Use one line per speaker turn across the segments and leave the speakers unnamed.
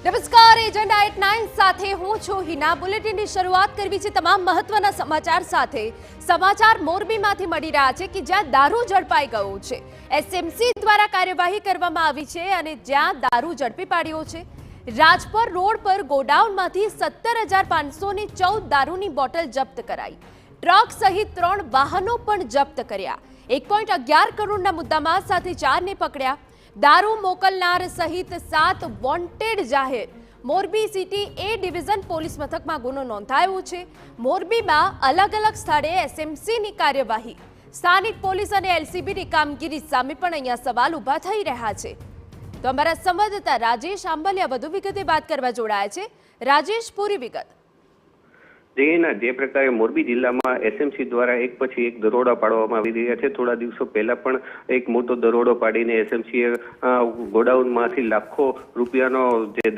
નમસ્કાર, agenda at 9 સાથે હું છું હિના। બુલેટિનની શરૂઆત કરવી છે તમામ મહત્વના સમાચાર સાથે। સમાચાર મોરબીમાંથી મળી રહ્યા છે કે જ્યાં દારૂ ઝડપાઈ ગયો છે। એસએમસી દ્વારા કાર્યવાહી કરવામાં આવી છે અને જ્યાં દારૂ ઝડપી પાડ્યો છે। રાજપર રોડ પર ગોડાઉનમાંથી 17,514 દારૂની બોટલ જપ્ત કરાઈ। ટ્રક સહિત 3 વાહનો પણ જપ્ત કર્યા। 1.11 કરોડના મુદ્દામાલ સાથે 4 ને પકડ્યા। दारू मोकलनार सहित 7 वॉन्टेड जाहिर। Morbi city A division police मथक में गुनो नोंधायो छे। मोरबी में अलग अलग स्थळे एसएमसी ની કાર્યવાહી। સ્થાનિક પોલીસ અને એલસીબી ની કામગીરી સામે પણ અહીંયા સવાલ ઊભા થઈ રહ્યા છે। તો અમારા સંવાદદાતા રાજેશ આંબલિયા વધુ વિગતે વાત કરવા જોડાયા છે। રાજેશ, પૂરી વિગત।
જે પ્રકારે મોરબી જિલ્લામાં એસએમસી દ્વારા એક પછી એક દરોડા પાડવામાં આવી રહ્યા છે। થોડા દિવસો પહેલા પણ એક મોટો દરોડો પાડીને એસએમસીએ ગોડાઉનમાંથી લાખો રૂપિયાનો જે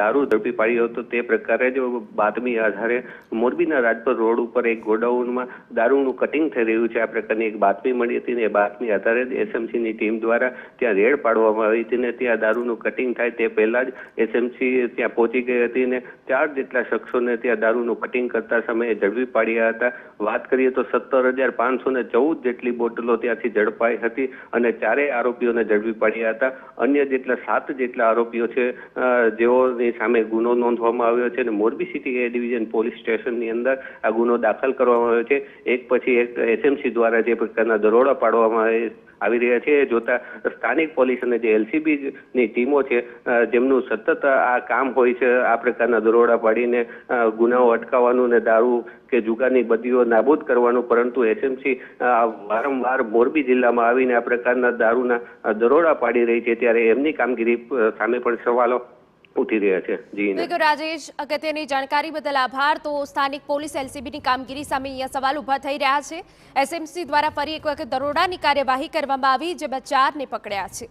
દારૂ ઝડપી પાડ્યો હતો। તે પ્રકારે જ બાતમી આધારે મોરબીના રાજપર રોડ ઉપર એક ગોડાઉનમાં દારૂનું કટિંગ થઈ રહ્યું છે। આ પ્રકારની એક બાતમી મળી હતી ને એ બાતમી આધારે જ એસએમસીની ટીમ દ્વારા ત્યાં રેડ પાડવામાં આવી હતી ને ત્યાં દારૂનું કટિંગ થાય તે પહેલા જ એસએમસી ત્યાં પહોંચી ગઈ હતી ને 4 જેટલા શખ્સોને ત્યાં દારૂનું કટિંગ સમયે ઝડપી પાડ્યા હતા। વાત કરીએ તો 17,514 જેટલી બોટલો ત્યાંથી ઝડપાઈ હતી અને 4 આરોપીઓને ઝડપી પાડ્યા હતા। અન્ય જેટલા 7 જેટલા આરોપીઓ છે જેઓની સામે ગુનો નોંધવામાં આવ્યો છે અને મોરબી સિટી એ ડિવિઝન પોલીસ સ્ટેશનની અંદર આ ગુનો દાખલ કરવામાં આવ્યો છે। એક પછી એક એસએમસી દ્વારા જે પ્રકારના દરોડા પાડવામાં આવી રહ્યા છે જોતા સ્થાનિક પોલીસ અને જે એલસીબી ની ટીમો છે જેમનું સતત આ કામ હોય છે આ પ્રકારના દરોડા પાડીને ગુનાઓ અટકાવવાનું ને દારૂ કે જુગારની બદીઓ નાબૂદ કરવાનું, પરંતુ એસએમસી વારંવાર મોરબી જિલ્લામાં આવીને આ પ્રકારના દારૂના દરોડા પાડી રહી છે ત્યારે એમની કામગીરી સામે પણ સવાલો ઉઠી રહ્યા છે। જી
રાજેશ, અગત્યની જાણકારી બદલ આભાર। તો સ્થાનિક પોલીસ એલસીબીની કામગીરી સામે અહીંયા સવાલ ઊભા થઈ રહ્યા છે। એસએમસી દ્વારા ફરી એક વખત દરોડાની કાર્યવાહી કરવામાં આવી જેમાં 4 ને પકડ્યા છે।